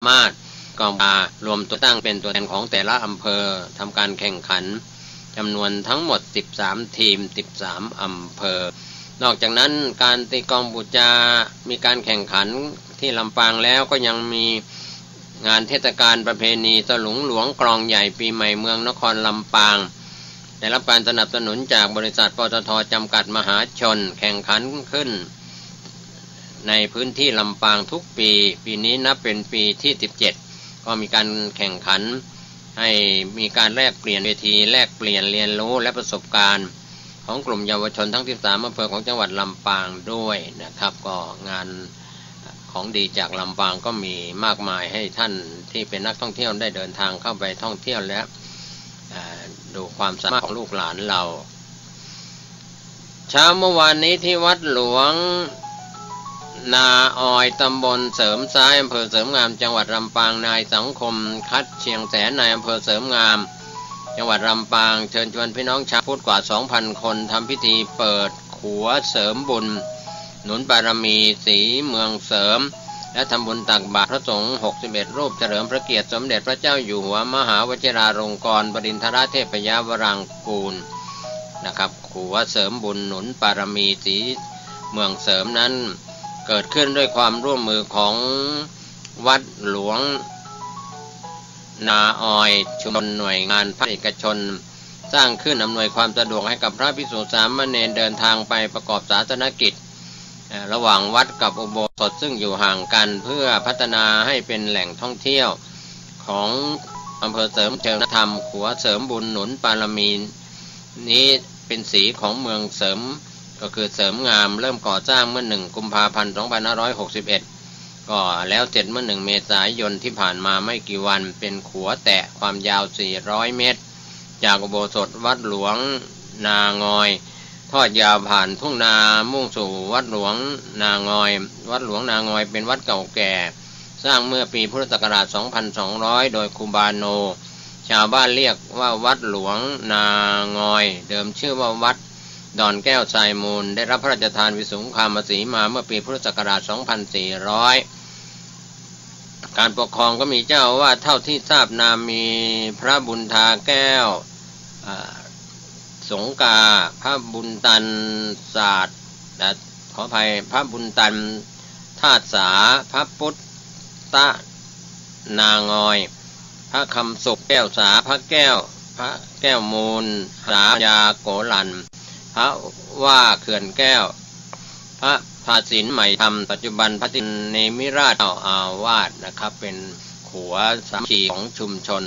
มารถกองการรวมตัวตั้งเป็นตัวแทนของแต่ละอำเภอทำการแข่งขันจำนวนทั้งหมด13ทีม13อำเภอนอกจากนั้นการตีกลองบูชามีการแข่งขันที่ลำปางแล้วก็ยังมีงานเทศกาลประเพณีสลุงหลวงกลองใหญ่ปีใหม่เมืองนครลำปางได้รับการสนับสนุนจากบริษัทปตท.จำกัดมหาชนแข่งขันขึ้นในพื้นที่ลำปางทุกปีปีนี้นับเป็นปีที่17ก็มีการแข่งขันให้มีการแลกเปลี่ยนเวทีแลกเปลี่ยนเรียนรู้และประสบการณ์ของกลุ่มเยาวชนทั้ง13อำเภอของจังหวัดลำปางด้วยนะครับก็งานของดีจากลำปางก็มีมากมายให้ท่านที่เป็นนักท่องเที่ยวได้เดินทางเข้าไปท่องเที่ยวและดูความสามารถของลูกหลานเราเช้าเมื่อวานนี้ที่วัดหลวงนาออยตำบลเสริมซ้ายอำเภอเสริมงามจังหวัดลำปางนายสังคมคัดเชียงแสนนายอำเภอเสริมงามจังหวัดลำปางเชิญชวนพี่น้องชาวพุทธกว่า 2,000 คนทำพิธีเปิดขัวเสริมบุญหนุนบารมีสีเมืองเสริมและทำบุญตักบาตรพระสงฆ์61รูปเฉลิมพระเกียรติสมเด็จพระเจ้าอยู่หัวมหาวชิราลงกรณบดินทรเทพยวรางกูลนะครับขัวเสริมบุญหนุนบารมีสีเมืองเสริมนั้นเกิดขึ้นด้วยความร่วมมือของวัดหลวงนาออยชุมชนหน่วยงานภาคเอกชนสร้างขึ้นอำนวยความสะดวกให้กับพระภิกษุสามเณรเดินทางไปประกอบศาสนกิจระหว่างวัดกับอุโบสถซึ่งอยู่ห่างกันเพื่อพัฒนาให้เป็นแหล่งท่องเที่ยวของอำเภอเสริมเชิงธรรมขัวเสริมบุญหนุนบารมีนี้เป็นสีของเมืองเสริมก็คือเสริมงามเริ่มก่อสร้างเมื่อ1กุมภาพันธ์2561ก็แล้วเสร็จเมื่อ1เมษายนที่ผ่านมาไม่กี่วันเป็นขัวแตะความยาว400เมตรจากอุโบสถวัดหลวงนางอยทอดยาวผ่านทุ่งนามุ่งสู่วัดหลวงนางอยวัดหลวงนางอยเป็นวัดเก่าแก่สร้างเมื่อปีพุทธศักราช 2200 โดยครูบาโนชาวบ้านเรียกว่าวัดหลวงนางอยเดิมชื่อว่าวัดดอนแก้วทรายมูลได้รับพระราชทานวิสุงคามสีมาเมื่อปีพุทธศักราช 2400 การปกครองก็มีเจ้าว่าเท่าที่ทราบนามมีพระบุญทาแก้วสงกาพระบุญตันศาสตร์ขออภัยพระบุญตันธาตุสาพระพุทธนางอยพระคำสุขแก้วสาพระแก้วมูลสายาโกลันพระว่าเขื่อนแก้วพระภาสินใหม่ธรรมปัจจุบันพระตินเนมิราชเจ้าอาวาสนะครับเป็นขัวสามัคคีของชุมชน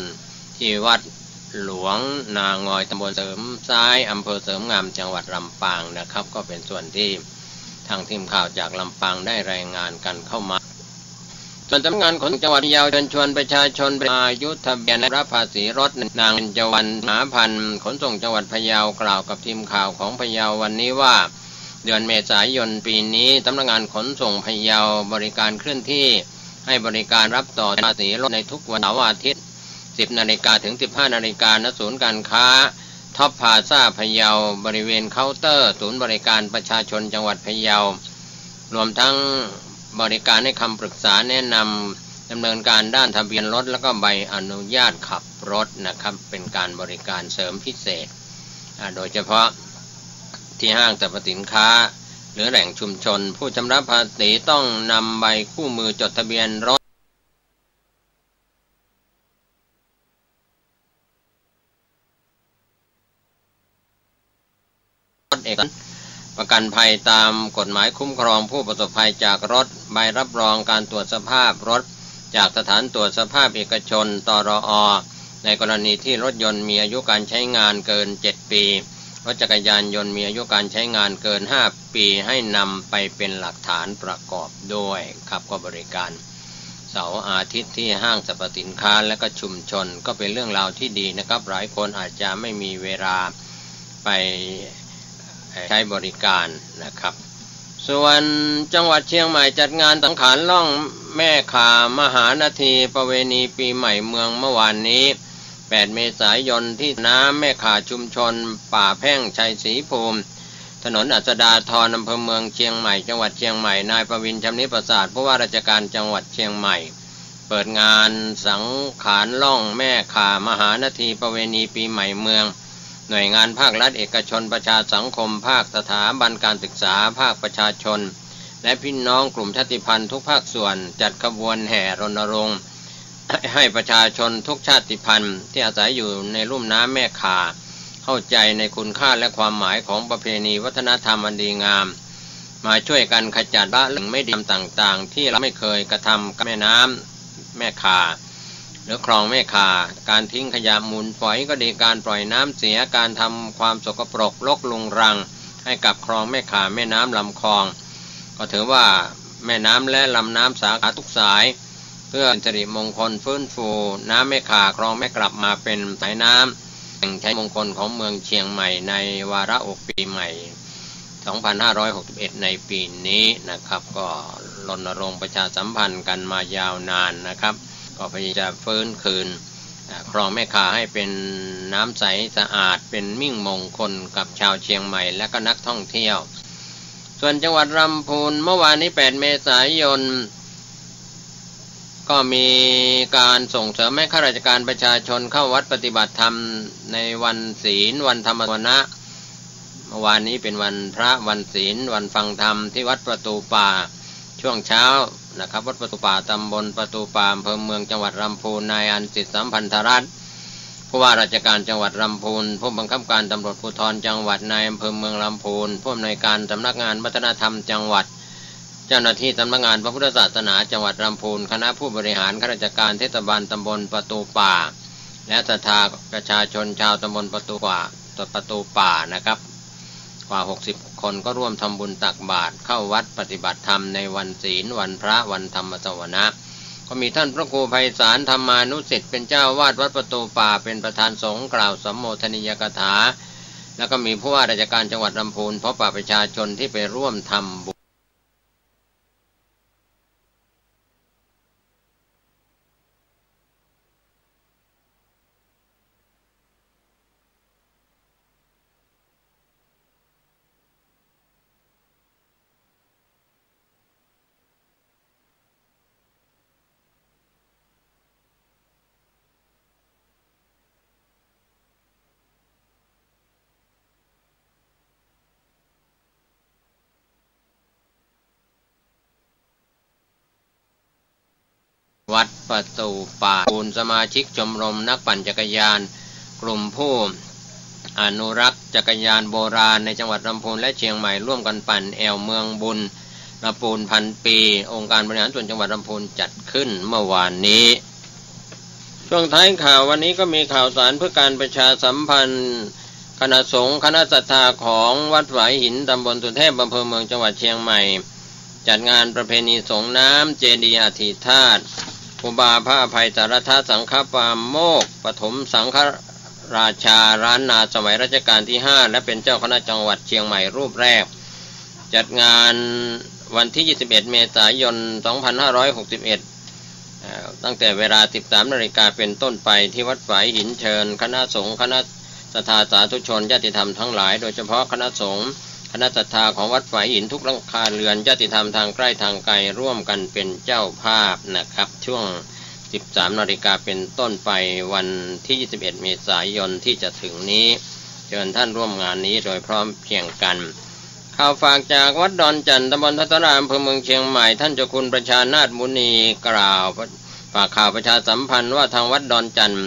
ที่วัดหลวงนางอยตำบลเสริมซ้ายอำเภอเสริมงามจังหวัดลำปางนะครับก็เป็นส่วนที่ทางทีมข่าวจากลำปางได้รายงานกันเข้ามาส่วนสำนักงานขนส่งจังหวัดพะเยาเชิญชวนประชาชนไปอายุทะเบียนและรับภาษีรถนางเบญจวรรณมหาพันธ์ขนส่งจังหวัดพะเยากล่าวกับทีมข่าวของพะเยาวันนี้ว่าเดือนเมษายนปีนี้สำนักงานขนส่งพะเยาบริการเคลื่อนที่ให้บริการรับต่อภาษีรถในทุกวันเสาร์อาทิตย์10 นาฬิกาถึง 15 นาฬิกาณศูนย์การค้าท็อปพลาซ่าพะเยาบริเวณเคาน์เตอร์ศูนย์บริการประชาชนจังหวัดพะเยารวมทั้งบริการให้คำปรึกษาแนะนำดำเนินการด้านทะเบียนรถแล้วก็ใบอนุญาตขับรถนะครับเป็นการบริการเสริมพิเศษโดยเฉพาะที่ห้างสรรพสินค้าหรือแหล่งชุมชนผู้ชำระภาษีต้องนำใบคู่มือจดทะเบียนรถเอกสารประกันภัยตามกฎหมายคุ้มครองผู้ประสบภัยจากรถใบรับรองการตรวจสภาพรถจากสถานตรวจสภาพเอกชนตรอ.ในกรณีที่รถยนต์มีอายุการใช้งานเกิน7 ปีรถจักรยานยนต์มีอายุการใช้งานเกิน5 ปีให้นำไปเป็นหลักฐานประกอบด้วยครับก็บริการเสาร์อาทิตย์ที่ห้างสรรพสินค้าและก็ชุมชนก็เป็นเรื่องราวที่ดีนะครับหลายคนอาจจะไม่มีเวลาไปใช้บริการนะครับส่วนจังหวัดเชียงใหม่จัดงานสังขารล่องแม่ขามหานาทีประเวณีปีใหม่เมืองเมื่อวานนี้8 เมษายนที่น้ำแม่ขาชุมชนป่าแพ่งชัยศรีภูมิถนนอัสดาธรอำเภอเมืองเชียงใหม่จังหวัดเชียงใหม่นายประวินชำนิประสาทผู้ว่าราชการจังหวัดเชียงใหม่เ เปิดงานสังขารล่องแม่ข่ามหานาทีประเวณีปีใหม่เมืองหน่วยงานภาครัฐเอกชนประชาสังคมภาคสถาบันการศึกษาภาคประชาชนและพี่น้องกลุ่มชาติพันธุ์ทุกภาคส่วนจัดขบวนแห่รณรงค์ให้ประชาชนทุกชาติพันธุ์ที่อาศัยอยู่ในลุ่มน้ำแม่ข่าเข้าใจในคุณค่าและความหมายของประเพณีวัฒนธรรมอันดีงามมาช่วยกันขจัดละเรื่องไม่ดีต่างๆที่เราไม่เคยกระทำกับแม่น้ำแม่ข่าหรือคลองแม่ข่าการทิ้งขยะมูลฝอยก็ดีการปล่อยน้ำเสียการทำความสกปรกรกรุงรังให้กับคลองแม่ข่าแม่น้ำลำคลองก็ถือว่าแม่น้ำและลำน้ำสาขาทุกสายเพื่อสิริมงคลฟื้นฟูน้ำแม่ข่าคลองแม่กลับมาเป็นสายน้ำแห่งชัยมงคลของเมืองเชียงใหม่ในวาระปีใหม่2561ในปีนี้นะครับก็รณรงค์ประชาสัมพันธ์กันมายาวนานนะครับก็พยายามจะฟื้นคืนคลองแม่ข่าให้เป็นน้ำใสสะอาดเป็นมิ่งมงคลกับชาวเชียงใหม่และก็นักท่องเที่ยวส่วนจังหวัดลำพูนเมื่อวานนี้8เมษายนก็มีการส่งเสริมให้ข้าราชการประชาชนเข้าวัดปฏิบัติธรรมในวันศีลวันธรรมสวนะเมื่อวานนี้เป็นวันพระวันศีลวันฟังธรรมที่วัดประตูป่าช่วงเช้านะครับวัดประตูป่าตำบลประตูป่าอำเภอเมืองจังหวัดลำพูนนายอันสิทธิสัมพันธรัตน์ผู้ว่าราชการจังหวัดลำพูนผู้บังคับการตำรวจภูธรจังหวัดนายอำเภอเมืองลำพูนผู้อำนวยการสำนักงานวัฒนธรรมจังหวัดเจ้าหน้าที่สำนักงานพระพุทธศาสนาจังหวัดลำพูนคณะผู้บริหารข้าราชการเทศบาลตำบลประตูป่าและศรัทธาประชาชนชาวตำบลประตูป่านะครับกว่า60คนก็ร่วมทำบุญตักบาตรเข้าวัดปฏิบัติธรรมในวันศีลวันพระวันธรรมสวนะก็มีท่านพระครูไพศาลธรรมานุสิทธิ์เป็นเจ้าวาดวัดประตูป่าเป็นประธานสงฆ์กล่าวสัมโมทนียกถาแล้วก็มีผู้ว่าราชการจังหวัดลำพูนพบปะประชาชนที่ไปร่วมทำบุญวัดประตูป่าปูนสมาชิกชมรมนักปั่นจักรยานกลุ่มผู้อนุรักษ์จักรยานโบราณในจังหวัดลำพูนและเชียงใหม่ร่วมกันปั่นแอวเมืองบุญลำพูนพันปีองค์การบริหารส่วนจังหวัดลำพูนจัดขึ้นเมื่อวานนี้ช่วงท้ายข่าววันนี้ก็มีข่าวสารเพื่อการประชาสัมพันธ์คณะสงฆ์คณะศรัทธาของวัดหวายหินตำบลสุเทพอำเภอเมืองจังหวัดเชียงใหม่จัดงานประเพณีสงน้ำเจดีย์อธิธาตุครูบาพระอภัยสารทัศน์สังฆปามโมกปฐมสังฆราชาร้านนาสมัยรัชกาลที่5และเป็นเจ้าคณะจังหวัดเชียงใหม่รูปแรกจัดงานวันที่21เมษายน2561ตั้งแต่เวลา 13 นาฬิกาเป็นต้นไปที่วัดฝายหินเชิญคณะสงฆ์คณะศรัทธาสาธุชนญาติธรรมทั้งหลายโดยเฉพาะคณะสงฆ์คณะศรัทธาของวัดฝายหินทุกหลังคาเรือนญาติธรรมทางใกล้ทางไกลร่วมกันเป็นเจ้าภาพนะครับช่วง 13 นาฬิกาเป็นต้นไปวันที่21 เมษายนที่จะถึงนี้เชิญท่านร่วมงานนี้โดยพร้อมเพรียงกันข่าวฝากจากวัดดอนจันทร์ตำบลทัตรามอำเภอเมืองเชียงใหม่ท่านเจ้าคุณประชานาถมุนีกล่าวฝากข่าวประชาสัมพันธ์ว่าทางวัดดอนจันทร์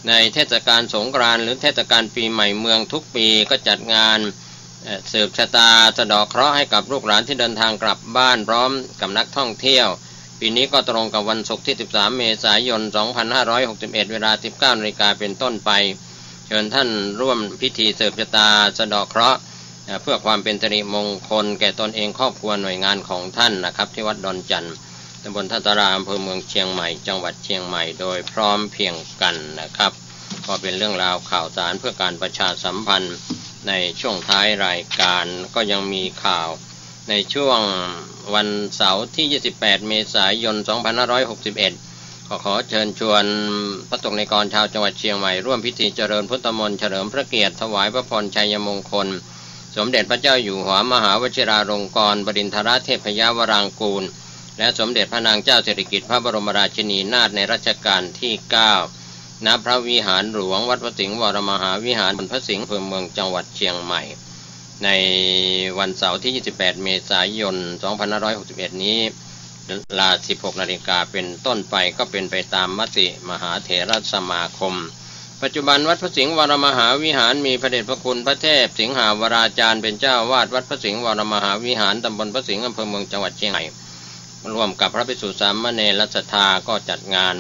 ในเทศกาลสงกรานต์หรือเทศกาลปีใหม่เมืองทุกปีก็จัดงานสืบชะตาสะเดาะเคราะห์ให้กับลูกหลานที่เดินทางกลับบ้านพร้อมกับนักท่องเที่ยวปีนี้ก็ตรงกับวันศุกร์ที่13 เมษายน 2561 เวลา 19 นาฬิกาเป็นต้นไปเชิญท่านร่วมพิธีสืบชะตาสะเดาะเคราะห์เพื่อความเป็นสิริมงคลแก่ตนเองครอบครัวหน่วยงานของท่านนะครับที่วัดดอนจันทร์ตำบลทัตราอำเภอเมืองเชียงใหม่จังหวัดเชียงใหม่โดยพร้อมเพรียงกันนะครับก็เป็นเรื่องราวข่าวสารเพื่อการประชาสัมพันธ์ในช่วงท้ายรายการก็ยังมีข่าวในช่วงวันเสาร์ที่ 28 เมษายน 2561 ขอเชิญชวนพระสงฆ์นิกรชาวจังหวัดเชียงใหม่ร่วมพิธีเจริญพุทธมนต์เฉลิมพระเกียรติถวายพระพรชัยมงคลสมเด็จพระเจ้าอยู่หัวมหาวชิราลงกรณ์บดินทรเทพยวรางกูล และสมเด็จพระนางเจ้าสิริกิติ์พระบรมราชินีนาถในรัชกาลที่9ณพระวิหารหลวงวัดพระสิงห์วรมหาวิหารพระสิงห์อำเภอเมืองจังหวัดเชียงใหม่ในวันเสาร์ที่28เมษายน2561นี้เวลา 16 นาฬิกาเป็นต้นไปก็เป็นไปตามมติมหาเถรสมาคมปัจจุบันวัดพระสิงห์วรมหาวิหารมีพระเดชพระคุณพระเทพสิงหาวราจารย์เป็นเจ้าวาดวัดพระสิงห์วรมหาวิหารตำบลพระสิงห์อำเภอเมืองจังหวัดเชียงใหม่ร่วมกับพระภิกษุสามเณรและศรัทธาก็จัดงาน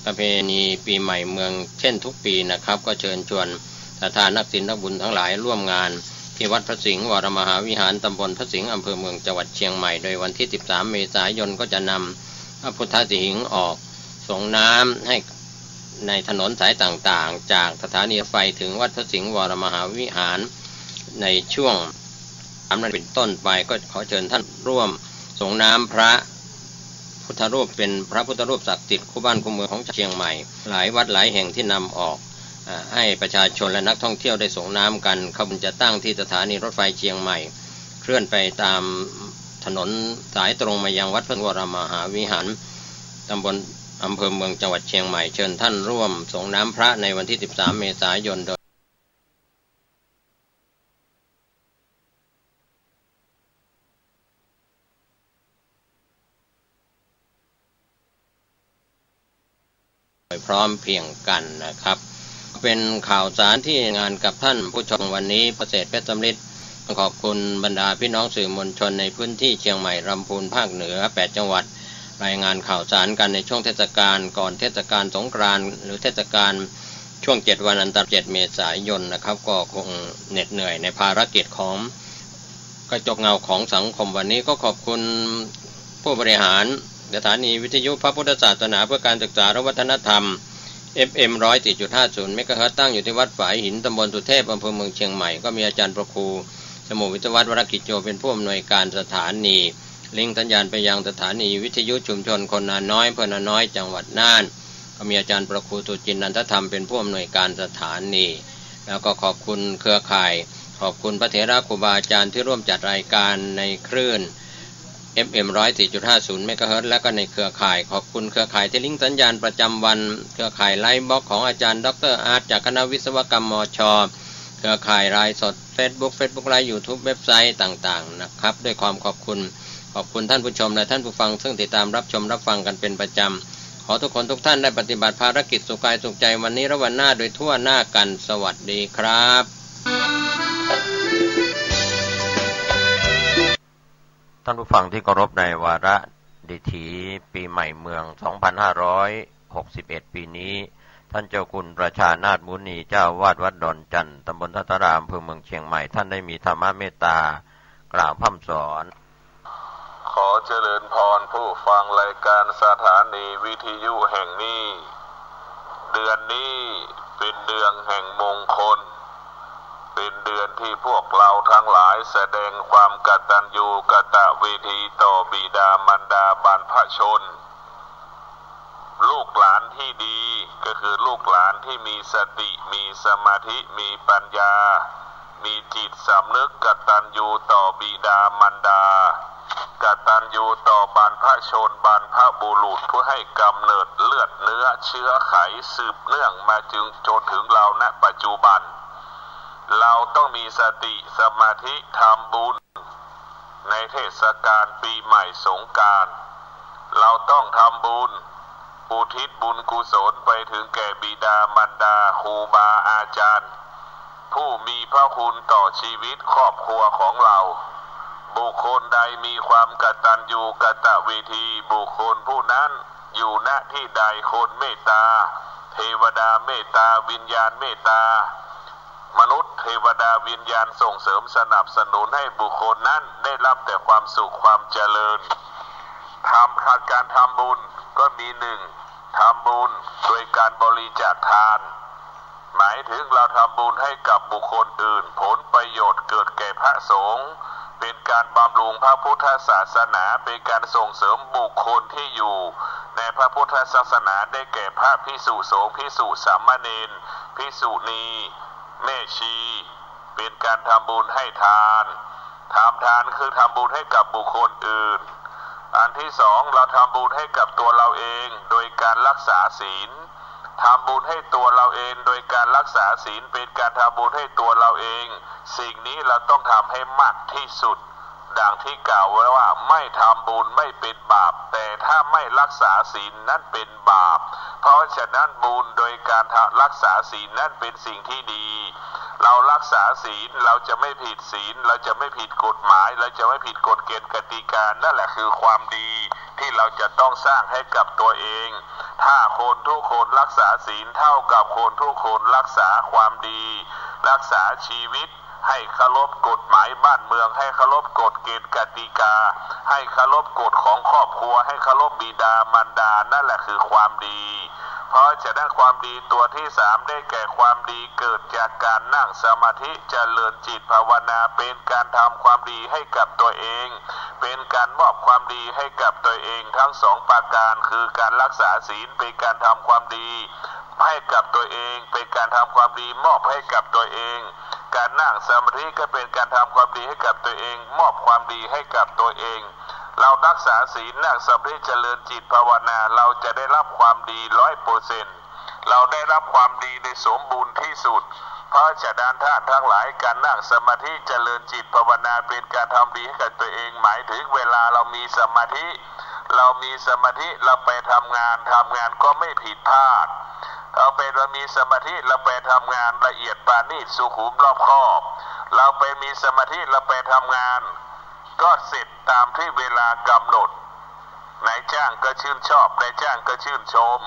ประเพณีปีใหม่เมืองเช่นทุกปีนะครับก็เชิญชวนศรัทธานักศีลนักบุญทั้งหลายร่วมงานที่วัดพระสิงห์วรมหาวิหารตำบลพระสิงห์อำเภอเมืองจังหวัดเชียงใหม่โดยวันที่13เมษายนก็จะนำพระพุทธสิหิงค์ออกส่งน้ำให้ในถนนสายต่างๆจากสถานีรถไฟถึงวัดพระสิงห์วรมหาวิหารในช่วงนั้นเป็นต้นไปก็ขอเชิญท่านร่วมส่งน้ำพระพุทธรูปเป็นพระพุทธรูปศักดิ์สิทธิ์คู่บ้านคู่เมืองของเชียงใหม่หลายวัดหลายแห่งที่นำออกให้ประชาชนและนักท่องเที่ยวได้ส่งน้ำกันขบวนจะตั้งที่สถานีรถไฟเชียงใหม่เคลื่อนไปตามถนนสายตรงมายังวัดพระวรมหาวิหารตำบลอำเภอเมืองจังหวัดเชียงใหม่เชิญท่านร่วมส่งน้ำพระในวันที่13เมษายนโดยพร้อมเพียงกันนะครับเป็นข่าวสารที่งานกับท่านผู้ชมวันนี้ประเสริฐเพชรสำริดขอบคุณบรรดาพี่น้องสื่อมวลชนในพื้นที่เชียงใหม่ลำพูนภาคเหนือ8จังหวัดรายงานข่าวสารกันในช่วงเทศกาลก่อนเทศกาลสงกรานต์หรือเทศกาลช่วง7วันอันตราย7เมษายนนะครับก็คงเหน็ดเหนื่อยในภารกิจของกระจกเงาของสังคมวันนี้ก็ขอบคุณผู้บริหารสถานีวิทยุพระพุทธศาสนาเพื่อการศึกษาและวัฒนธรรม FM 104.50 เมกะเฮิรตซ์ตั้งอยู่ที่วัดฝายหินตำบลสุเทพอำเภอเมืองเชียงใหม่ก็มีอาจารย์ประครูสมุวิทยวัฒน์วรกิจโยเป็นผู้อำนวยการสถานีลิงก์สัญญาณไปยังสถานีวิทยุชุมชนคนนาน้อยอำเภอนาน้อยจังหวัดน่านก็มีอาจารย์ประครูสุจินนันทธรรมเป็นผู้อำนวยการสถานีแล้วก็ขอบคุณเครือข่ายขอบคุณพระเถระครูบาอาจารย์ที่ร่วมจัดรายการในคลื่น FM 104.50 เมกะเฮิรตซ์และก็ในเครือข่ายขอบคุณเครือข่ายที่ลิงก์สัญญาณประจำวันเครือข่ายไลฟ์บล็อกของอาจารย์ดร.อาร์ตจากคณะวิศวกรรมมช.เครือข่ายรายสด Facebook ไลฟ์ YouTube เว็บไซต์ต่างๆนะครับด้วยความขอบคุณท่านผู้ชมและท่านผู้ฟังซึ่งติดตามรับชมรับฟังกันเป็นประจำขอทุกคนทุกท่านได้ปฏิบัติภารกิจสุขกายสุขใจวันนี้และวันหน้าโดยทั่วหน้ากันสวัสดีครับท่านผู้ฟังที่เคารพในวาระดิถีปีใหม่เมือง2561ปีนี้ท่านเจ้าคุณประชานาถมุนีเจ้าวาดวัดดอนจันทร์ตำบลทัตรามอำเภอเมืองเชียงใหม่ท่านได้มีธรรมเมตตากล่าวพร่ำสอนขอเจริญพรผู้ฟังรายการสถานีวิทยุแห่งนี้เดือนนี้เป็นเดือนแห่งมงคลเป็นเดือนที่พวกเราทั้งหลายแสดงความกตัญญูกตเวทีต่อบิดามารดาบรรพชนลูกหลานที่ดีก็คือลูกหลานที่มีสติมีสมาธิมีปัญญามีจิตสำนึกกตัญญูต่อบิดามารดากตัญญูต่อบรรพชนบรรพบุรุษผู้ให้กำเนิดเลือดเนื้อเชื้อไขสืบเนื่องมาจนถึงเราณปัจจุบันเราต้องมีสติสมาธิทำบุญในเทศกาลปีใหม่สงกรานต์เราต้องทำบุญอุทิศบุญกุศลไปถึงแก่บิดามารดาครูบาอาจารย์ผู้มีพระคุณต่อชีวิตครอบครัวของเราบุคคลใดมีความกตัญญูกตเวทีบุคคลผู้นั้นอยู่ณที่ใดคนเมตตาเทวดาเมตตาวิญญาณเมตตามนุษย์เทวดาวิญญาณส่งเสริมสนับสนุนให้บุคคลนั้นได้รับแต่ความสุขความเจริญการทำบุญก็มีหนึ่งทำบุญโดยการบริจาคทานหมายถึงเราทำบุญให้กับบุคคลอื่นผลประโยชน์เกิดแก่พระสงฆ์เป็นการบำรุงพระพุทธศาสนาเป็นการส่งเสริมบุคคลที่อยู่ในพระพุทธศาสนาได้แก่พระภิกษุสงฆ์ภิกษุสามเณรภิกษุณีแม่ชีเป็นการทำบุญให้ทานคือทำบุญให้กับบุคคลอื่น อันที่สองเราทำบุญให้กับตัวเราเองโดยการรักษาศีลทำบุญให้ตัวเราเองโดยการรักษาศีลเป็นการทำบุญให้ตัวเราเองสิ่งนี้เราต้องทำให้มากที่สุดดังที่กล่าวไว้ว่าไม่ทำบุญไม่เป็นบาปแต่ถ้าไม่รักษาศีลนั้นเป็นบาปเพราะฉะนั้นบุญโดยการรักษาศีลนั้นเป็นสิ่งที่ดีเรารักษาศีลเราจะไม่ผิดศีลเราจะไม่ผิดกฎหมายเราจะไม่ผิดกฎเกณฑ์กติกานั่นแหละคือความดีที่เราจะต้องสร้างให้กับตัวเองถ้าคนทุกคนรักษาศีลเท่ากับคนทุกคนรักษาความดีรักษาชีวิตให้เคารพกฎหมายบ้านเมืองให้เคารพกฎเกณฑ์กติกาให้เคารพกฎของครอบครัวให้เคารพบิดามารดานั่นแหละคือความดีเพราะฉะนั้นความดีตัวที่สามได้แก่ความดีเกิดจากการนั่งสมาธิเจริญจิตภาวนาเป็นการทำความดีให้กับตัวเองเป็นการมอบความดีให้กับตัวเองทั้งสองประการคือการรักษาศีลเป็นการทำความดีให้กับตัวเองเป็นการทำความดีมอบให้กับตัวเองการนั่งสมาธิก็เป็นการทำความดีให้กับตัวเองมอบความดีให้กับตัวเองเรารักษาศีลนั่งสมาธิเจริญจิตภาวนาเราจะได้รับความดี 100% เราได้รับความดีในสมบูรณ์ที่สุดเพราะฉะนั้นท่านทั้งหลายการนั่งสมาธิเจริญจิตภาวนาเป็นการทำดีให้กับตัวเองหมายถึงเวลาเรามีสมาธิเราไปทำงานก็ไม่ผิดพลาดเรามีสมาธิเราไปทำงานละเอียดปราณีตสุขุมรอบคอบเราไปมีสมาธิเราไปทำงานก็เสร็จตามที่เวลากำหนดนายจ้างก็ชื่นชอบนายจ้างก็ชื่นชม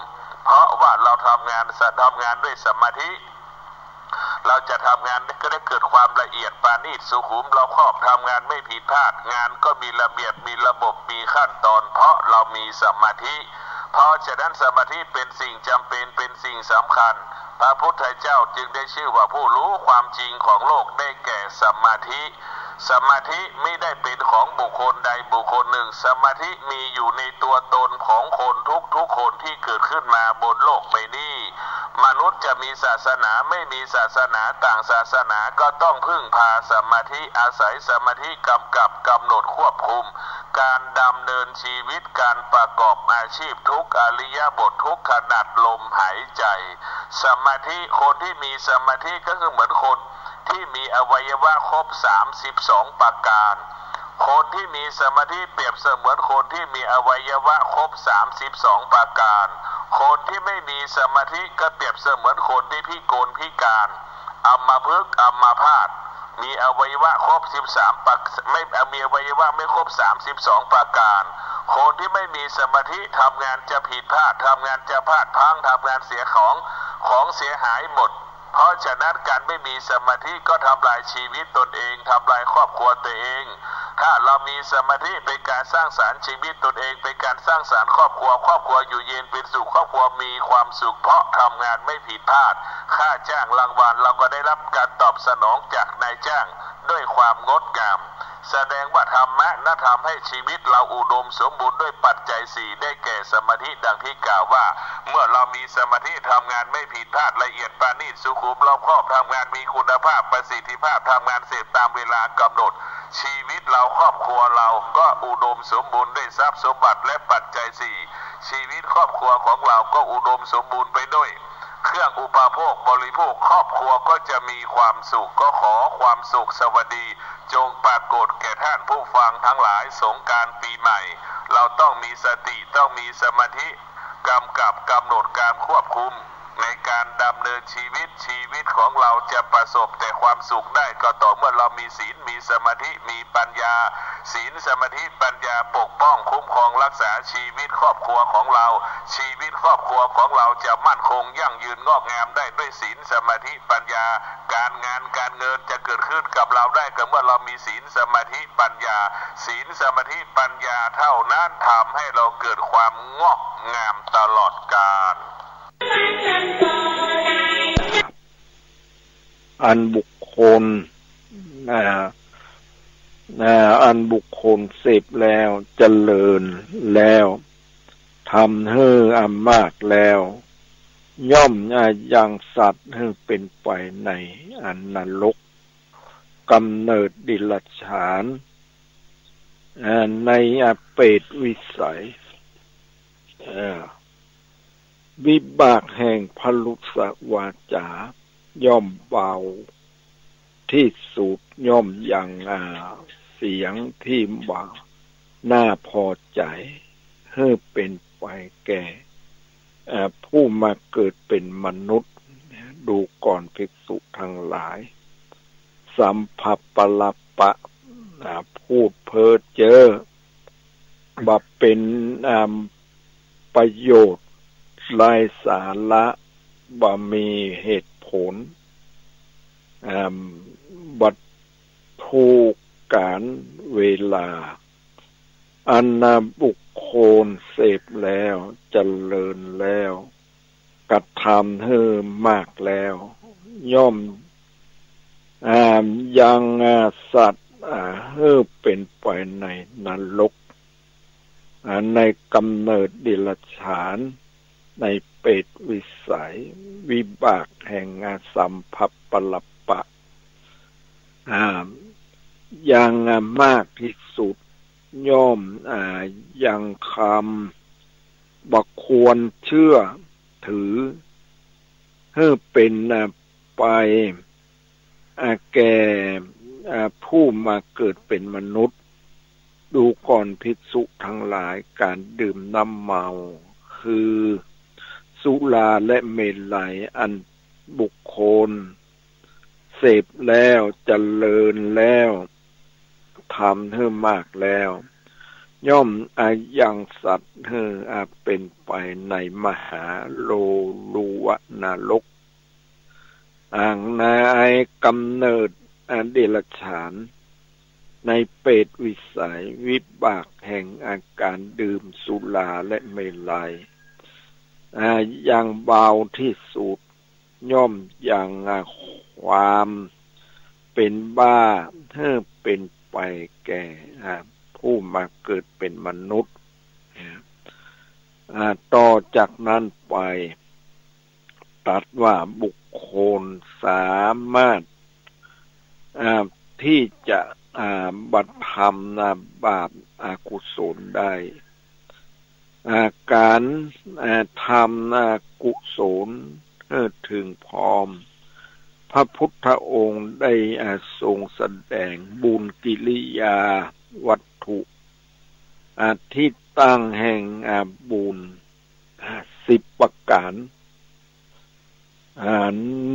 เพราะว่าเราทำงานด้วยสมาธิเราจะทำงานก็ได้เกิดความละเอียดปราณีตสุขุมรอบคอบทำงานไม่ผิดพลาดงานก็มีระเบียบมีระบบมีขั้นตอนเพราะเรามีสมาธิเพราะฉะนั้นสมาธิเป็นสิ่งจำเป็นเป็นสิ่งสำคัญพระพุทธเจ้าจึงได้ชื่อว่าผู้รู้ความจริงของโลกได้แก่สมาธิสมาธิไม่ได้เป็นของบุคคลใดบุคคลหนึ่งสมาธิมีอยู่ในตัวตนของคนทุกคนที่เกิดขึ้นมาบนโลกใบนี้มนุษย์จะมีศาสนาไม่มีศาสนาต่างศาสนาก็ต้องพึ่งพาสมาธิอาศัยสมาธิกำกับกำหนดควบคุมการดำเนินชีวิตการประกอบอาชีพทุกอริยบททุกขณะลมหายใจสมาธิคนที่มีสมาธิก็คือเหมือนคนที่มีอวัยวะครบ32ประการคนที่มีสมาธิเปรียบเสมือนคนที่มีอวัยวะครบ32ประการคนที่ไม่มีสมาธิก็เปรียบเสมือนคนที่พิกลพิการอัมพฤกษ์อัมพาตมีอวัยวะครบ13ประไม่มีอวัยวะไม่ครบ32ประการคนที่ไม่มีสมาธิทำงานจะผิดพลาดทำงานจะพลาดพลั้งทำงานเสียของเสียหายหมดเพราะฉะนั้นการไม่มีสมาธิก็ทำลายชีวิตตนเองทำลายครอบครัวตัวเองถ้าเรามีสมาธิเป็นการสร้างสรรค์ชีวิตตนเองเป็นการสร้างสรรค์ครอบครัวอยู่เย็นเป็นสุขครอบครัวมีความสุขเพราะทำงานไม่ผิดพลาดค่าจ้างรางวัลเราก็ได้รับการตอบสนองจากนายจ้างด้วยความงดงามแสดงว่าธรรมะนั้นทำให้ชีวิตเราอุดมสมบูรณ์ด้วยปัจจัย4ได้แก่สมาธิดังที่กล่าวว่าเมื่อเรามีสมาธิทำงานไม่ผิดพลาดละเอียดปราณีตสุขุมรอบคอบทำงานมีคุณภาพประสิทธิภาพทำงานเสร็จตามเวลากำหนดชีวิตเราครอบครัวเราก็อุดมสมบูรณ์ด้วยทรัพย์สมบัติและปัจจัย4ชีวิตครอบครัวของเราก็อุดมสมบูรณ์ไปด้วยเครื่องอุปโภคบริโภคครอบครัวก็จะมีความสุขก็ขอความสุขสวัสดีจงปรากฏแก่ท่านผู้ฟังทั้งหลายสงกรานต์ปีใหม่เราต้องมีสติต้องมีสมาธิกำกับกำหนดการควบคุมในการดำเนินชีวิตของเราจะประสบแต่ความสุขได้ก็ต่อเมื่อเรามีศีลมีสมาธิมีปัญญาศีลสมาธิปัญญาปกป้องคุ้มครองรักษาชีวิตครอบครัวของเราชีวิตครอบครัวของเราจะมั่นคงยั่งยืนงอกงามได้ด้วยศีลสมาธิปัญญาการงานการเงินจะเกิดขึ้นกับเราได้ก็เมื่อเรามีศีลสมาธิปัญญาศีลสมาธิปัญญาเท่านั้นทำให้เราเกิดความงอกงามตลอดกาลอันบุคคลอันบุคคลเสพแล้วเจริญแล้วทำให้อำมากแล้วย่อมยังสัตว์ให้เป็นไปในอันนรกกำเนิดดิลฉาน ในเปรตวิสัยวิบากแห่งพลุสวาจาย่อมเบาที่สุดย่อมยังเสียงที่เบาน่าพอใจให้เป็นไปแก่ผู้มาเกิดเป็นมนุษย์ดูก่อนภิกษุทั้งหลายสัมภัปปะละปะพูดเพ้อเจ้อว่าเป็นประโยชน์ไร้สาระบ่มีเหตุผลบัดถูกการเวลาอันบุคคลเสพแล้วเจริญแล้วกระทำให้มากแล้วย่อมยังสัตว์ให้เป็นไปในนรกในกำเนิดเดรัจฉานในเปรตวิสัยวิบากแห่งสัมภัปปะละปะอย่างมากที่สุดย่อมยังคำบักควรเชื่อถือให้เป็นไปแก่ผู้มาเกิดเป็นมนุษย์ดูก่อนภิกษุทั้งหลายการดื่มน้ำเมาคือสุราและเมลัยอันบุคคลเสพแล้วเจริญแล้วทำให้มากแล้วย่อมยังสัตว์ให้เป็นไปในมหาโลลุวนรกในกำเนิดเดรัจฉานในเปรตวิสัยวิบากแห่งอาการดื่มสุราและเมลัยอย่างเบาที่สุดย่อมยังความเป็นบ้าให้เป็นไปแก่ผู้มาเกิดเป็นมนุษย์ต่อจากนั้นไปตัดว่าบุคคลสามารถที่จะบัตทำบาปอกุศลได้การทำกุศลถึงพร้อมพระพุทธองค์ได้ทรงแสดงบุญกิริยาวัตถุที่ตั้งแห่งบุญ10 ประการ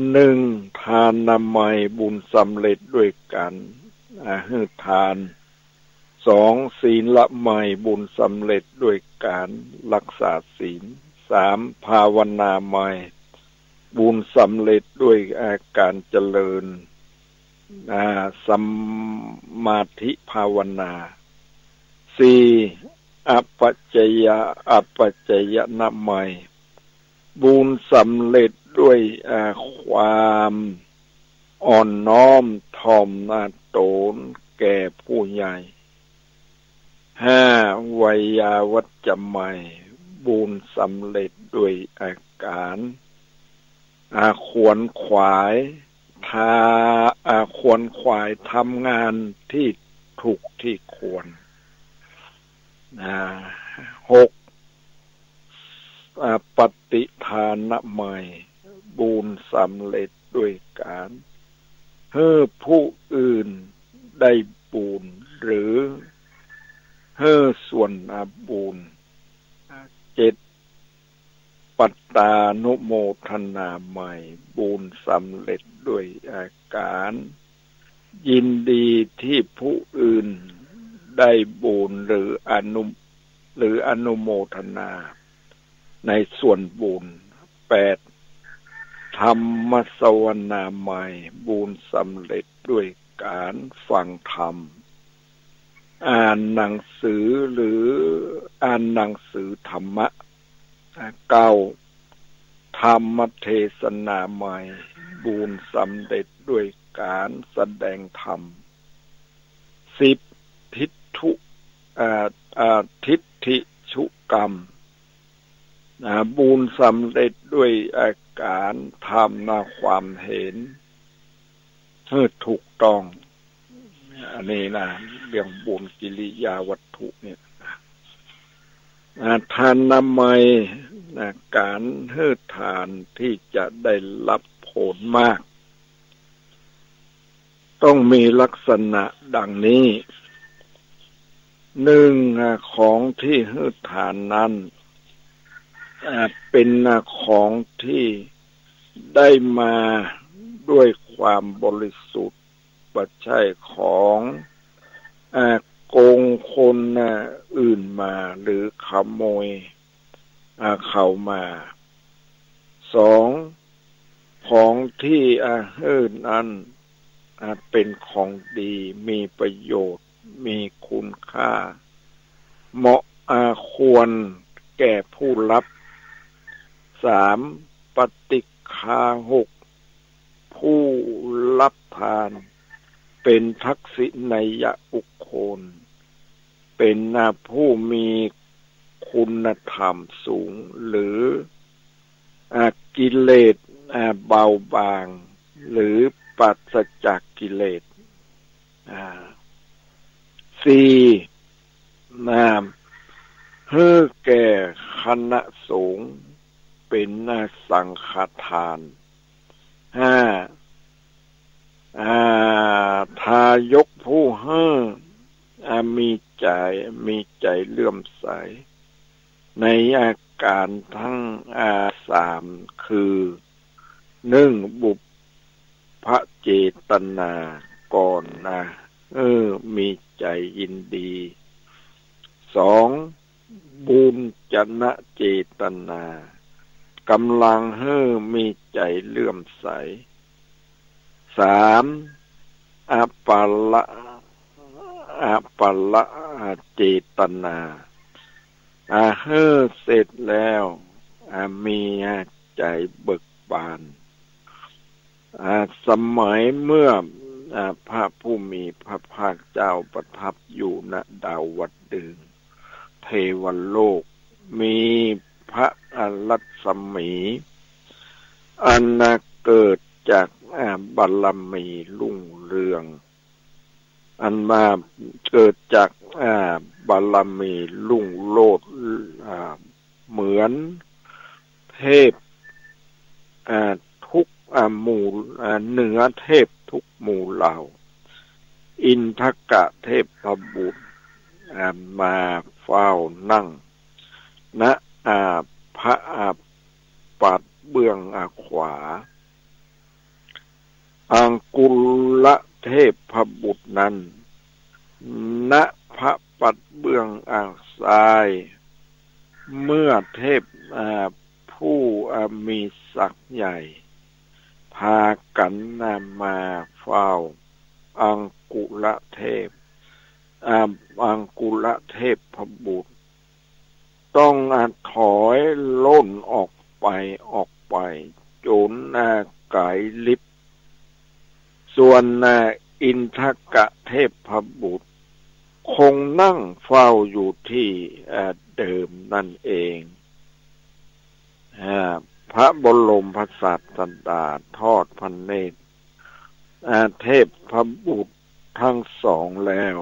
1. ทานนามัยบุญสำเร็จด้วยกันให้ทาน 2. ศีลละไมบุญสำเร็จด้วยการรักษาศีล 3. ภาวนาไมบุญสำเร็จด้วยการเจริญสมาธิภาวนา 4. อัปปัจจยนะไมบุญสำเร็จด้วยความอ่อนน้อมถ่อมตนแก่ผู้ใหญ่ 5. วัยยาวัจจะไมบุญสำเร็จด้วยอาการขวนขวายทำงานที่ถูกที่ควร 6. ปฏิทานไมบุญสำเร็จด้วยการให้ผู้อื่นได้บุญหรือให้ส่วนบุญ 7. ปัตตานุโมทนาไมบุญสำเร็จด้วยอาการยินดีที่ผู้อื่นได้บุญหรืออนุโมทนาในส่วนบุญ 8. ธรรมสวนาไมบุญสำเร็จด้วยการฟังธรรมอ่านหนังสือหรืออ่านหนังสือธรรมะ 9. ธรรมเทศนาไมบุญสำเร็จด้วยการแสดงธรรม 10. ทิฏฐิชุกรรมบุญสำเร็จด้วยอาการทำความเห็นให้ถูกต้อง อันนี้นะเรื่องบุญกิริยาวัตถุเนี่ยทานนามัยนะการให้ทานที่จะได้รับผลมากต้องมีลักษณะดังนี้หนึ่งของที่ให้ทานนั้นเป็นของที่ได้มาด้วยความบริสุทธิ์ไม่ใช่ของโกงคนอื่นมาหรือขโมยเข้ามาสองของที่ให้นั้นเป็นของดีมีประโยชน์มีคุณค่าเหมาะควรแก่ผู้รับสามปฏิฆาหกผู้รับทานเป็นทักษิณัยบุคคลเป็นผู้มีคุณธรรมสูงหรือกิเลสเบาบางหรือปราศจากกิเลสสี่ให้แก่คณะสงฆ์เป็นสังฆทานห้าทายกผู้ให้มีใจเลื่อมใสในอาการทั้งสามคือหนึ่งบุพเจตนาก่อนมีใจยินดีสองบุญจนะเจตนากำลังให้มีใจเลื่อมใสสามอัปปละเจตนาให้เสร็จแล้วมีใจเบิกบานสมัยเมื่อพระผู้มีพระภาคเจ้าประทับอยู่ณดาวดึงส์เทวโลกมีพระรัศมีอันเกิดจากบารมีรุ่งเรืองอันมาเกิดจากบารมีรุ่งโรจน์เหมือนเทพทุกหมู่เหนือเทพทุกหมู่เหล่าอินทกะเทพบุตรมาเฝ้านั่งณพระปัดเบื้องขวาอังกุลเทพบุตรนั้นณพระปัดเบื้องซ้ายเมื่อเทพผู้มีศักดิ์ใหญ่พากันมาเฝ้าอังกุลเทพบุตรต้องถอยล่นออกไปจนไกลลิบส่วนอินทกะเทพบุตรคงนั่งเฝ้าอยู่ที่เดิมนั่นเองพระบรมศาสดาทอดพระเนตรเทพบุตรทั้งสองแล้ว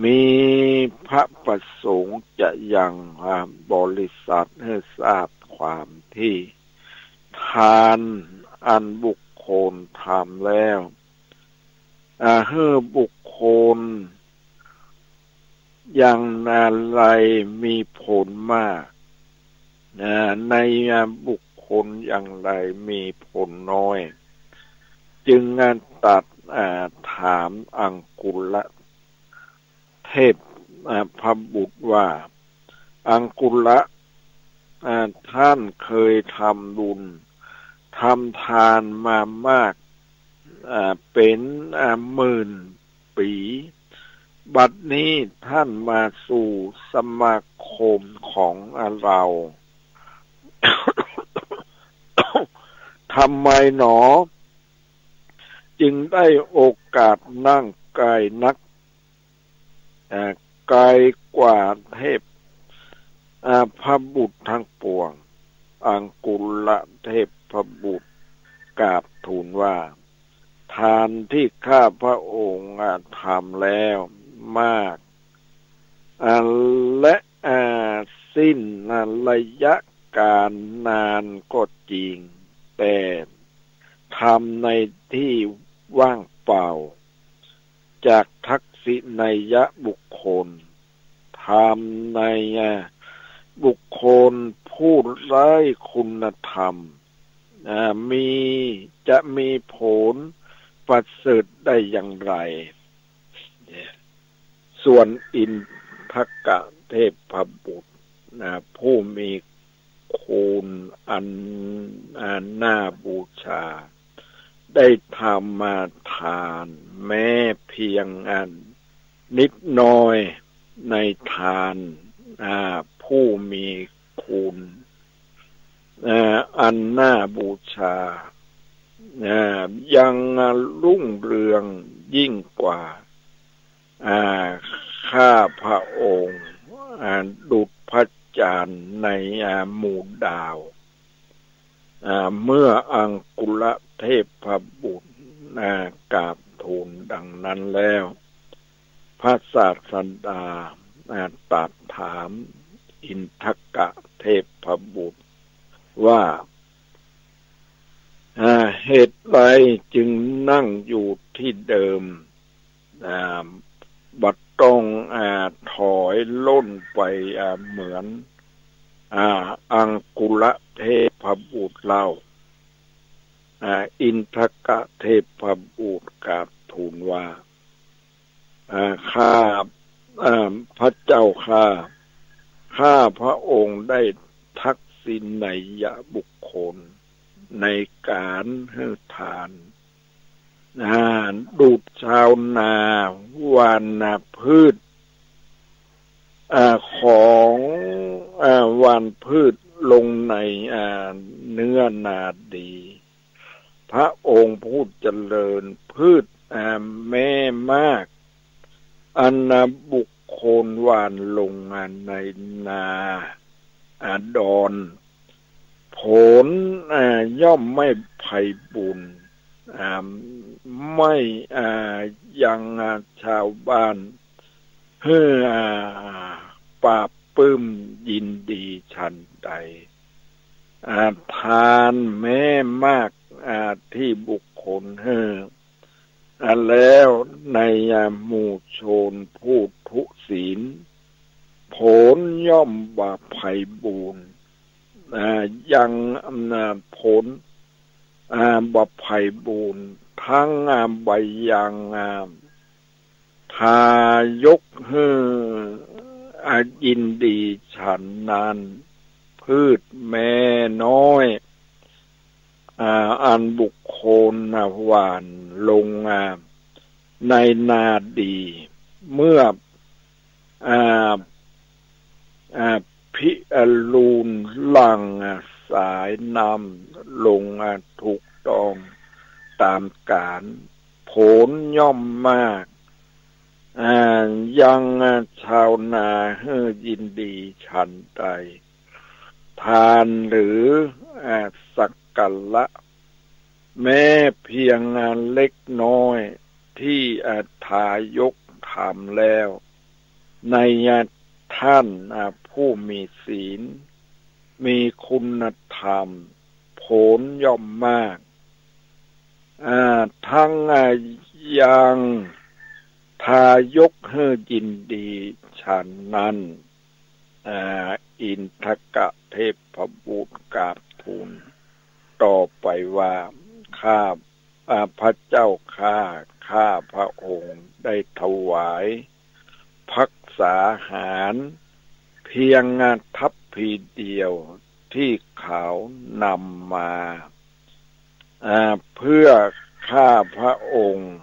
มีพระประสงค์จะยังบริษัทให้ทราบความที่ทานอันบุคคลทำแล้วให้บุคคลอย่างไรมีผลมากในบุคคลอย่างไรมีผลน้อยจึงตัดถามอังกุลเทพพบุตรว่าอังกุลท่านเคยทำบุญทำทานมามากเป็นหมื่นปีบัดนี้ท่านมาสู่สมาคมของเรา ทำไมหนอจึงได้โอกาสนั่งไกลนักไกลกว่าเทพพระบุตรทั้งปวงอังกุลเทพพระบุตรกราบทูลว่า ทานที่ข้าพระองค์ทำแล้วมากและสิ้นระยะการนานก็จริงแต่ทำในที่ว่างเปล่าจากทักษิณัยบุคคลทำในบุคคลผู้ไร้คุณธรรมจะมีผลประเสริฐได้อย่างไรส่วนอินทกะเทพบุตรผู้มีคุณอันน่าบูชาได้ทำมาทานแม้เพียงนิดน้อยในทานผู้มีคุณอันน่าบูชายังรุ่งเรืองยิ่งกว่าข้าพระองค์ดุจพระจันทร์ในหมู่ดาวเมื่ออังกุลเทพบุตรกราบทูลดังนั้นแล้วพระศาสดาตรัสถามอินทกะเทพบุตรว่าเหตุใดจึงนั่งอยู่ที่เดิมบัดต้องถอยล่นไปเหมือนอังกุลเทพบุตรเล่าอินทกะเทพบุตรกราบทูลว่าข้าพระเจ้าข้าพระองค์ได้ทักษิณัยบุคคลในการให้ทานดูดชาวนาหว่านพืชของหว่านพืชลงในเนื้อนาดีพระองค์ผู้เจริญพืชแม่มากอันบุคคลหว่านลงในนาดอนผลย่อมไม่ไพบูลย์ไม่ยังชาวบ้านให้ปราบปลื้มยินดีฉันใดทานแม้มากที่บุคคลให้แล้วในหมู่ชนผู้ทุศีลผลย่อมบ่ไพบูลย์ยังผลบ่ไพบูลย์ทั้งใบยังทายกยินดีฉันนั้นพืชแม่น้อยอันบุคคลหว่านลงในนาดีเมื่อพิลูนหลังสายน้ำลงถูกต้องตามกาลผลย่อมมากยังชาวนาให้ยินดีฉันใดทานหรือสักการะแม้เพียงเล็กน้อยที่ทายกทำแล้วในท่านผู้มีศีลมีคุณธรรมผลย่อมมากทั้งยังทายกให้ยินดีฉันนั้นอินทกะเทพบุตรกราบทูลต่อไปว่าข้าพระเจ้าข้าพระองค์ได้ถวายภักษาหารเพียงทัพพีเดียวที่เขานำมาเพื่อข้าพระองค์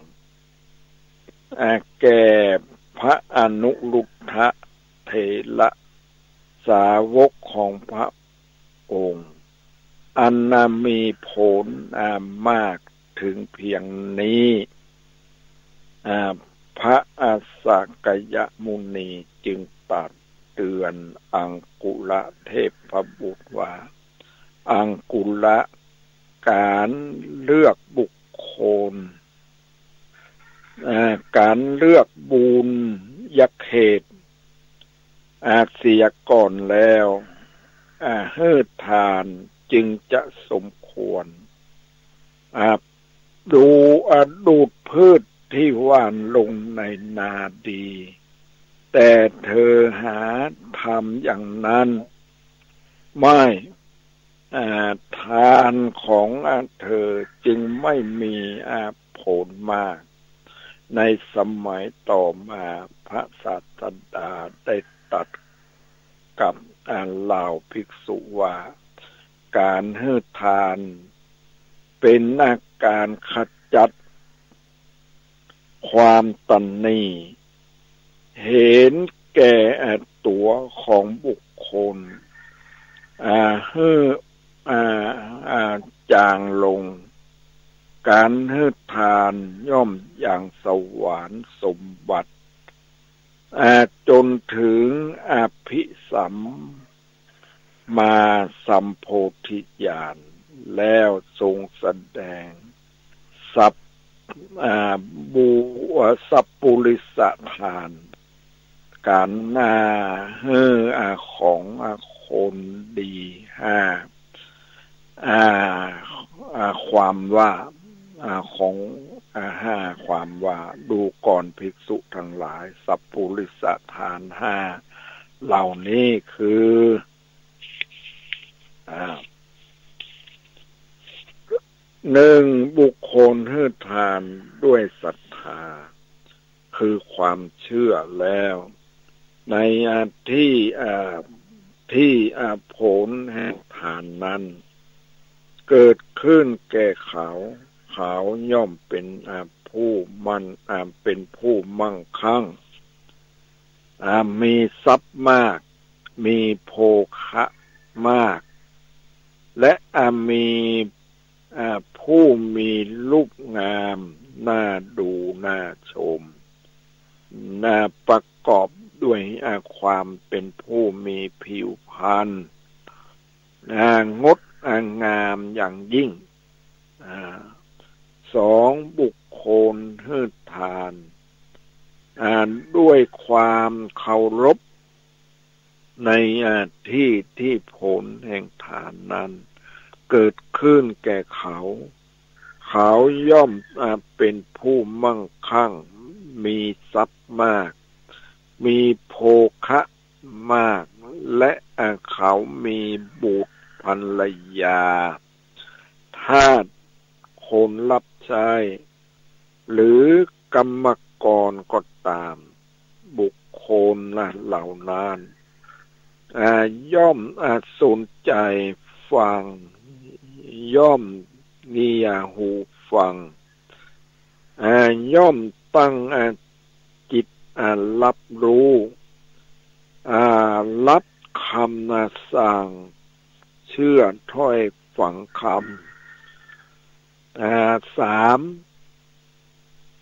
แก่พระอนุรุทธะเถระสาวกของพระองค์อันมีผลมากถึงเพียงนี้พระอัสสกยมุนีจึงตรัสเตือนอังกุลเทพบุตรว่าอังกุลการเลือกบุคคล การเลือกบุญยักเหตุเสียก่อนแล้วเฮืดทานจึงจะสมควรดูดพืชที่หว่านลงในนาดีแต่เธอหาทำอย่างนั้นไม่ทานของเธอจึงไม่มีผลมากในสมัยต่อมาพระศาสดาได้ตรัสกับเหล่าภิกษุว่าการให้ทานเป็นอาการขจัดความตณีเห็นแก่ตัวของบุคคลให้จางลงการให้ทานย่อมอย่างสวรรค์สมบัติจนถึงอภิสัมมาสัมโพธิญาณแล้วทรงแสดงสัพปุริสทานการให้ของคนดีความว่าของความว่าดูก่อนภิกษุทั้งหลายสัพปุริสทานเหล่านี้คือหนึ่งบุคคลให้ทานด้วยศรัทธาคือความเชื่อแล้วในที่ผลแห่งทานนั้นเกิดขึ้นแก่เขาย่อมเป็นผู้มั่งคั่งมีทรัพย์มากมีโภคะมากและมีผู้มีรูปงามน่าดูน่าชมประกอบด้วยความเป็นผู้มีผิวพรรณงดงามอย่างยิ่งสองบุคคลให้ทานด้วยความเคารพในที่ผลแห่งทานนั้นเกิดขึ้นแก่เขาย่อมเป็นผู้มั่งคั่งมีทรัพย์มากมีโภคะมากและเขามีบุตรภรรยาทาสคนรับใช้หรือกรรมกรก็ตามบุคคลเหล่านั้นย่อมสนใจฟังย่อมเงียหูฟังย่อมตั้งจิตรับรู้รับคำสั่งเชื่อถ้อยฝังคำสาม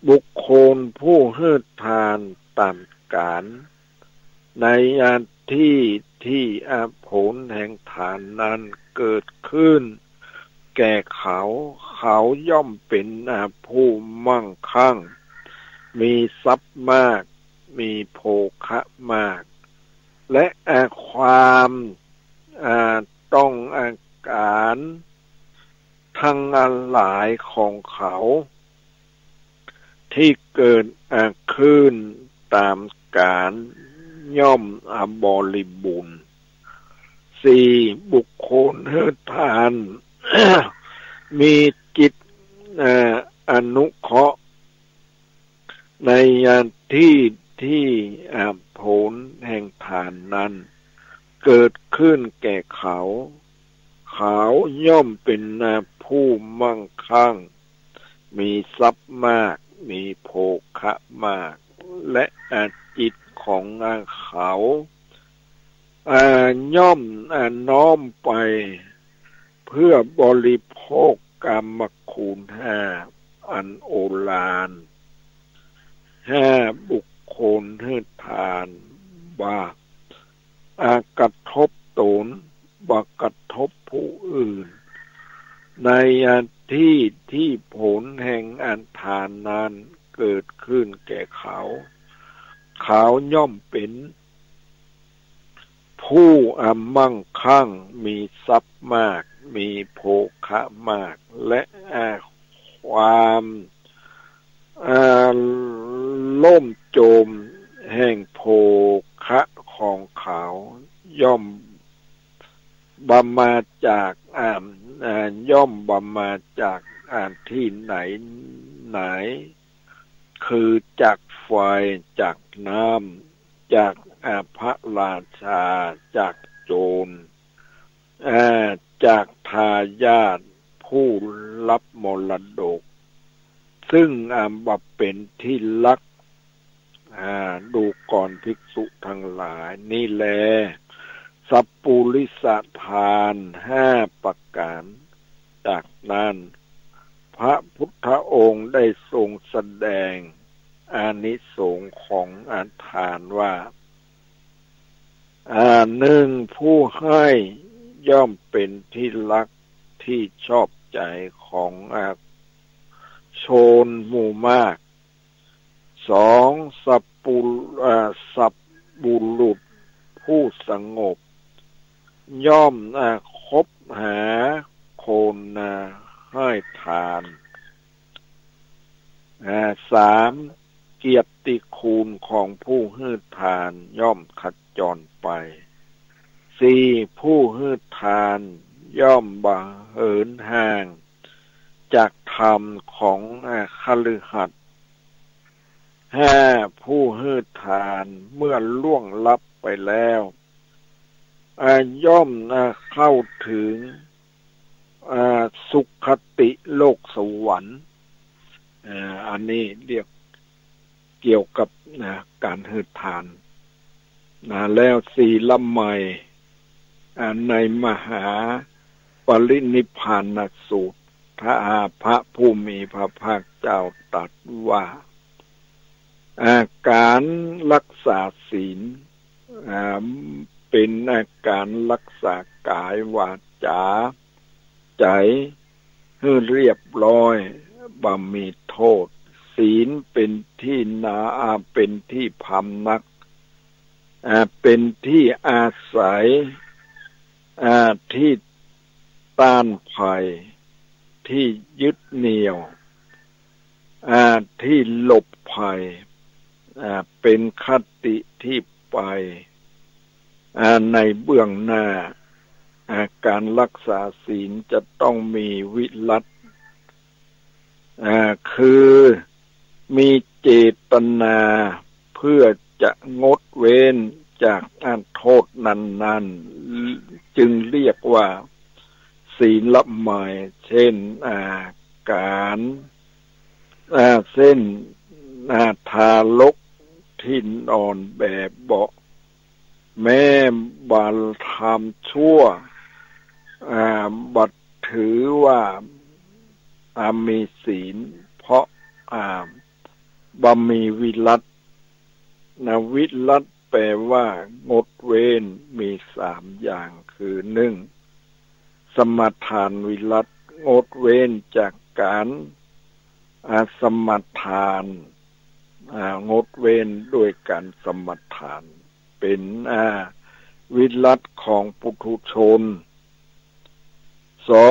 บุคคลผู้ให้ทานตามการในที่ผลแห่งทานนั้นเกิดขึ้นแก่เขาย่อมเป็นผู้มั่งคั่งมีทรัพย์มากมีโภคะมากและความต้องการทั้งหลายของเขาที่เกิดขึ้นตามการย่อมบริบูรณ์สี่บุคคลให้ทาน มีจิตอนุเคราะห์ในที่ผลแห่งทานนั้นเกิดขึ้นแก่เขาย่อมเป็นผู้มั่งคั่งมีทรัพย์มากมีโภคะมากและจิตของเขาย่อมน้อมไปเพื่อบริโภคกามคุณอันโอฬารบุคคลให้ทานบ่กระทบตนบ่กระทบผู้อื่นในที่ผลแห่งทานนั้นเ เกิดขึ้นแก่เขาเขาย่อมเป็นผู้มั่งคั่งมีทรัพย์มากมีโภคะมากและความล่มโจมแห่งโภคะของเขาย่อมบำมาจากย่อมบำมาจากที่ไหนคือจากไฟจากน้ำจากพระราชาจากโจรจากทายาทผู้รับมรดกซึ่งบับเป็นที่รักดูก่อนภิกษุทั้งหลายนี่แลสัพปุริสทาน5ประการจากนั้นพระพุทธองค์ได้ทรงแสดงอานิสงส์ของทานว่าหนึ่งผู้ให้ย่อมเป็นที่รักที่ชอบใจของชนหมู่มากสองสัพบุรุษผู้สงบย่อมคบหาคนให้ทานสามเกียรติคุณของผู้ให้ทานย่อมขจรไปสี่ผู้ให้ทานย่อมบะเหินห่างจากธรรมของคฤหัสถ์ห้าผู้ให้ทานเมื่อล่วงลับไปแล้วย่อมเข้าถึงสุคติโลกสวรรค์อันนี้เรียกเกี่ยวกับการให้ทานแล้วศีลใหม่ในมหาปรินิพพานสูตรพระผู้มีพระภาคเจ้าตรัสว่าการรักษาศีลเป็นการรักษากายวาจาใจให้เรียบร้อยบ่มีโทษศีลเป็นที่เป็นที่พำนักเป็นที่อาศัยที่ต้านภัยที่ยึดเหนี่ยวที่หลบภัยเป็นคติที่ไปในเบื้องหน้าการรักษาศีลจะต้องมีวิรัตคือมีเจตนาเพื่อจะงดเว้นจากโทษนั้นๆจึงเรียกว่าศีลใหม่เช่นการเส้นทารกที่นอนแบบเบาะแม่บาลทำชั่วบัดถือว่ามีศีลเพราะบ่มีวิรัตวิรัตแปลว่างดเว้นมี3อย่างคือ1สมทานวิรัตงดเว้นจากการสมทานงดเว้นด้วยการสมทานเป็นวิรัตของปุถุชน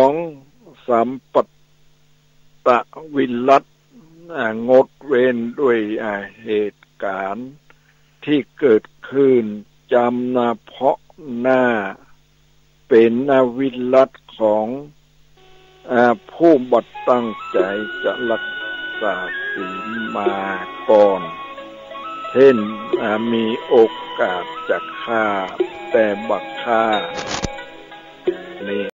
2สัมปัตตวิรัตงดเว้นด้วยเหตุการณ์ที่เกิดขึ้นจำเพาะหน้าเป็นวิรัตของผู้บัดตั้งใจจะรักษาศีลมาก่อนเช่นมีโอกาสจะฆ่าแต่บักฆ่านี่